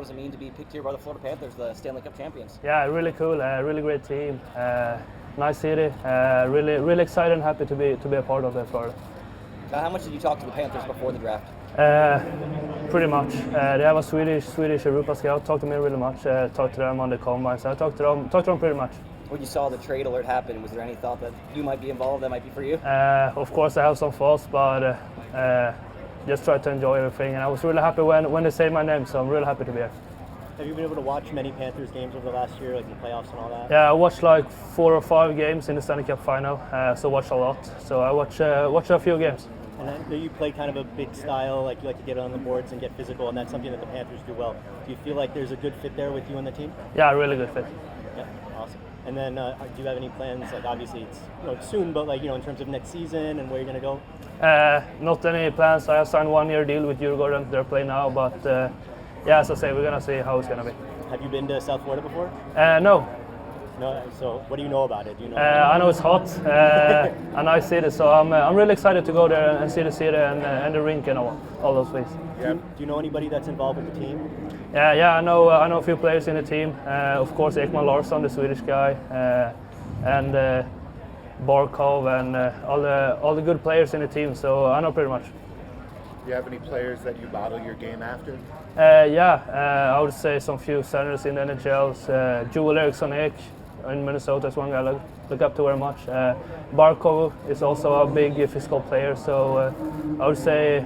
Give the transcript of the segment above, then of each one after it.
does it mean to be picked here by the Florida Panthers, the Stanley Cup champions? Yeah, really cool. Really great team. Nice city. Really excited and happy to be a part of that Florida. How much did you talk to the Panthers before the draft? Pretty much. They have a Swedish Europa scout. Talked to me really much. Talked to them on the combine. So I talked to them pretty much. When you saw the trade alert happen, was there any thought that you might be involved, that might be for you? Of course, I have some thoughts, but just try to enjoy everything. And I was really happy when they say my name, so I'm really happy to be here. Have you been able to watch many Panthers games over the last year, like in the playoffs and all that? Yeah, I watched like 4 or 5 games in the Stanley Cup final, so watched a lot. So I watched a few games. And I know you play kind of a big style, like you like to get on the boards and get physical, and that's something that the Panthers do well. Do you feel like there's a good fit there with you and the team? Yeah, really good fit. Yeah, awesome. And then, do you have any plans? Like, obviously, it's soon, but like in terms of next season and where you're going to go? Not any plans. I have signed 1-year deal with Djurgården. They're playing now, but yeah, as I say, we're gonna see how it's gonna be. Have you been to South Florida before? No. No. So, what do you know about it? Do you know? I know it's hot, a nice city, so I'm really excited to go there and see the city and the rink and all those things. Yeah. Do you know anybody that's involved with the team? Yeah, I know a few players in the team. Of course, Ekman Larsson, the Swedish guy, and Barkov, and all the good players in the team. So I know pretty much. Do you have any players that you model your game after? I would say some few centers in the NHL. Joel Eriksson in Minnesota is one guy I look up to very much. Barkov is also a big physical player, so I would say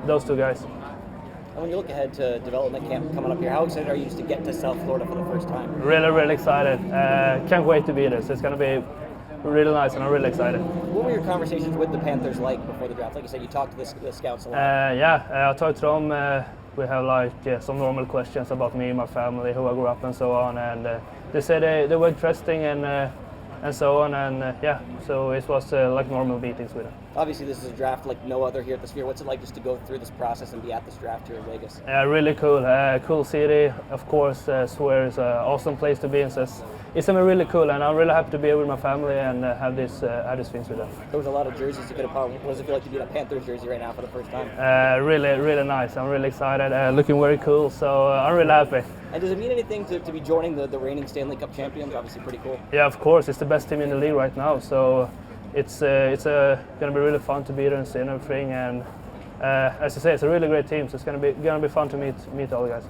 those 2 guys. And when you look ahead to development camp coming up here, how excited are you just to get to South Florida for the first time? Really excited. Can't wait to be there. So it's going to be really nice, and I'm really excited. What were your conversations with the Panthers like before the draft? Like you said, you talked to the scouts a lot. I talked to them. We have like some normal questions about me, my family, who I grew up, and so on. And they said they were interesting and so on. And so it was like normal meetings with them. Obviously, this is a draft like no other here at the Sphere. What's it like just to go through this process and be at this draft here in Vegas? Really cool. Cool city. Of course, Swear is an awesome place to be in. So it's really cool, and I'm really happy to be here with my family and have these things with them. There was a lot of jerseys to get apart. What does it feel like to be in a Panthers jersey right now for the first time? Really nice. I'm really excited. Looking very cool, so I'm really happy. And does it mean anything to be joining the reigning Stanley Cup champions? Obviously pretty cool. Yeah, of course. It's the best team in the league right now, so it's going to be really fun to be there and see everything. And as I say, it's a really great team, so it's going to be fun to meet all the guys.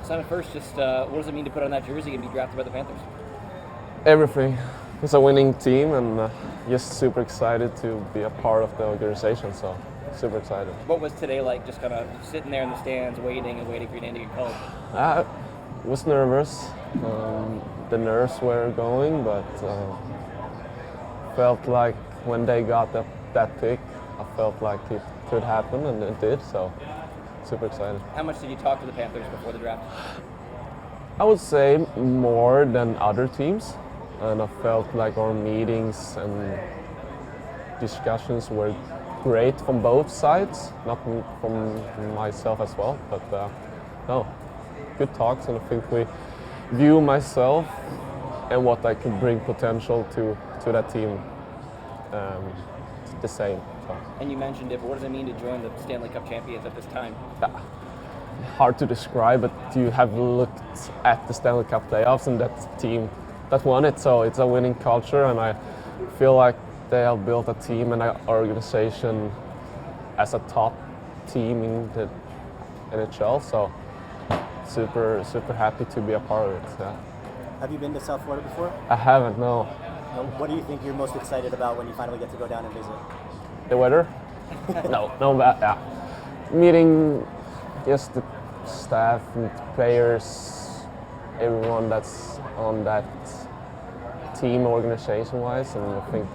Simon, first, just what does it mean to put on that jersey and be drafted by the Panthers? Everything. It's a winning team, and just super excited to be a part of the organization. So super excited. What was today like? Just kind of sitting there in the stands, waiting for your name to get called. I was nervous. The nerves were going, but felt like when they got that pick, I felt like it could happen, and it did. So super excited. How much did you talk to the Panthers before the draft? I would say more than other teams, and I felt like our meetings and discussions were great from both sides, not from myself as well, but no, good talks, and I think we view myself and what I can bring potential to that team the same. So. And you mentioned it, but what does it mean to join the Stanley Cup champions at this time? Yeah. Hard to describe, but you have looked at the Stanley Cup playoffs and that team that won it, so it's a winning culture, and I feel like they have built a team and an organization as a top team in the NHL, so super happy to be a part of it. Yeah. Have you been to South Florida before? I haven't, no. What do you think you're most excited about when you finally get to go down and visit? The weather? no, yeah. Meeting just the staff and players, everyone that's on that team organization-wise, and I think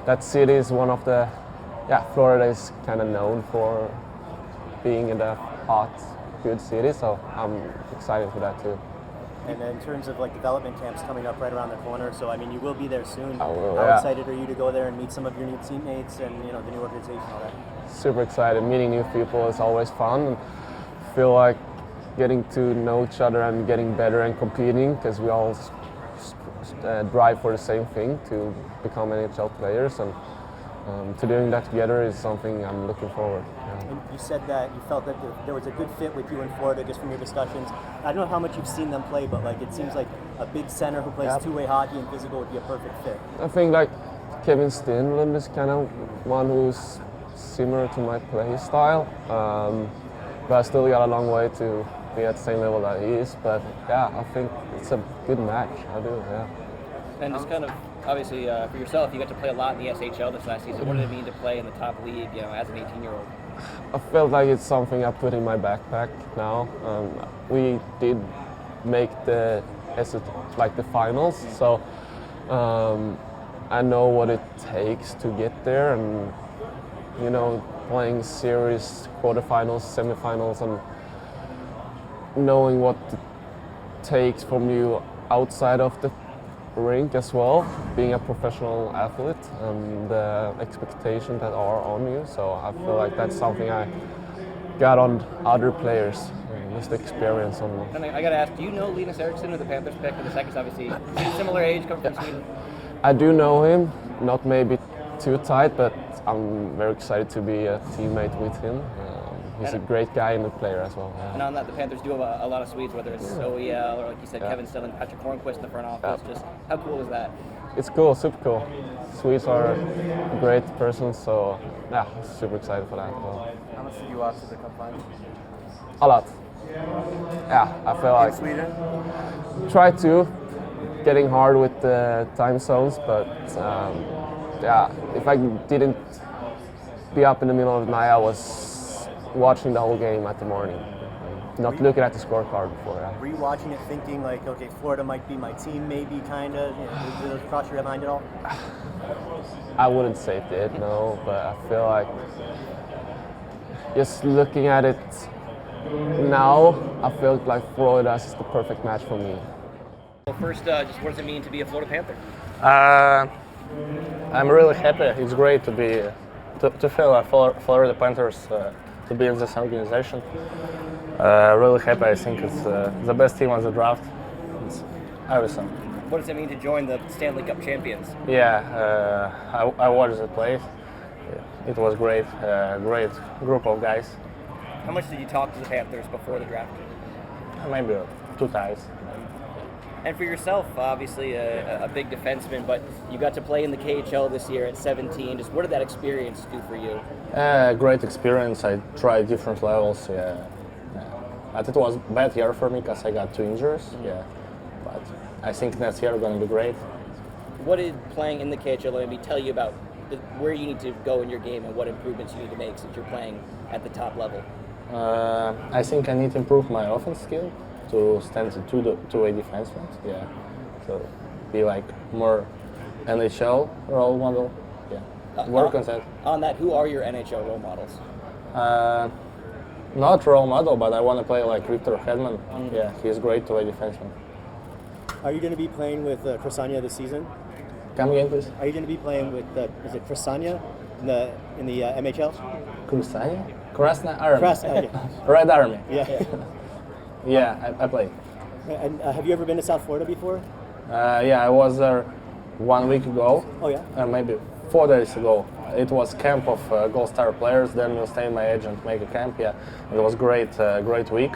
that city is one of the, Florida is kind of known for being in the hot, good city, so I'm excited for that too. And in terms of like development camps coming up right around the corner, so I mean you will be there soon. I will, How excited are you to go there and meet some of your new teammates and the new organization and all that? Super excited. Meeting new people is always fun. And feel like getting to know each other and getting better and competing, because we all drive for the same thing, to become NHL players, and to doing that together is something I'm looking forward. Yeah. And you said that you felt that there was a good fit with you in Florida just from your discussions. I don't know how much you've seen them play, but like it seems like a big center who plays two-way hockey and physical would be a perfect fit. I think like Kevin Stenlund is kind of one who's similar to my play style, but I still got a long way to be at the same level that he is. But yeah, I think it's a good match. I do, yeah. And just kind of, obviously, for yourself, you got to play a lot in the SHL this last season. What did it mean to play in the top league, as an 18-year-old? I felt like it's something I put in my backpack now. We did make the finals, so I know what it takes to get there, and playing series, quarterfinals, semifinals, and knowing what it takes from you outside of the rink as well, being a professional athlete and the expectations that are on you. So I feel like that's something I got on other players, just experience on. And I got to ask, do you know Linus Eriksson, who the Panthers picked in the second? Obviously, similar age, come from Sweden. I do know him, not maybe too tight, but I'm very excited to be a teammate with him. He's a great guy and a player as well. Yeah. And on that, the Panthers do have a lot of Swedes, whether it's OEL or, like you said, Kevin Stenlund, Patrick Hornquist in the front office. Just how cool is that? It's cool, super cool. Swedes are great persons, so yeah, super excited for that as well. How much did you watch the Cup final? A lot. Yeah, I feel like Sweden? try to getting hard with the time zones, but yeah, if I didn't be up in the middle of the night, I was watching the whole game at the morning, not looking at the scorecard before. Yeah. Were you watching it thinking like, okay, Florida might be my team, maybe, kind of? Did it cross your mind at all? I wouldn't say it did, no, but I feel like just looking at it now, I feel like Florida is the perfect match for me. Well, first, just what does it mean to be a Florida Panther? I'm really happy. It's great to be to feel a Florida Panthers, to be in this organization. Really happy. I think it's the best team on the draft. It's awesome. What does it mean to join the Stanley Cup champions? Yeah, I watched the play. It was great. Great group of guys. How much did you talk to the Panthers before the draft? Maybe 2 times. And for yourself, obviously a big defenseman, but you got to play in the KHL this year at 17. Just what did that experience do for you? Great experience. I tried different levels. Yeah. But it was a bad year for me because I got 2 injuries. Yeah. But I think next year going to be great. What did playing in the KHL maybe tell you about where you need to go in your game and what improvements you need to make since you're playing at the top level? I think I need to improve my offense skill to stand to two-way defenseman. Yeah, so be like more NHL role model. Yeah, work on that. On that, who are your NHL role models? Not role model, but I want to play like Victor Hedman. Yeah, he's great two-way defenseman. Are you going to be playing with Krasania this season? Come again, please. Are you going to be playing with is it Krasania in the MHL? Krasania? Krasna Army. Okay. Red Army. Yeah. Yeah, I play. And have you ever been to South Florida before? Yeah, I was there 1 week ago. Oh yeah. Maybe 4 days ago. It was camp of Gold Star players. Then Milstein, my agent, make a camp. Yeah, it was great, great week.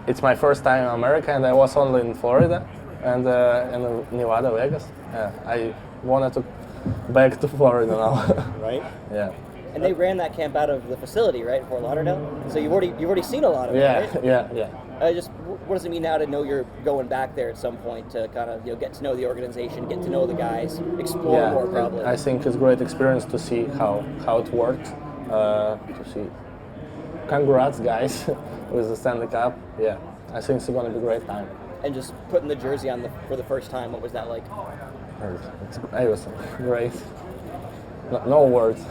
It's my first time in America, and I was only in Florida and in Nevada, Vegas. Yeah, I wanted to back to Florida now. Right. Yeah. And they ran that camp out of the facility, right, in Fort Lauderdale. So you've already seen a lot of it, right? Yeah. Just what does it mean now to know you're going back there at some point to kind of get to know the organization, get to know the guys, explore more probably? I think it's a great experience to see how it worked. To see, congrats guys with the Stanley Cup. Yeah, I think it's going to be a great time. And just putting the jersey on for the first time, what was that like? It was great. No words.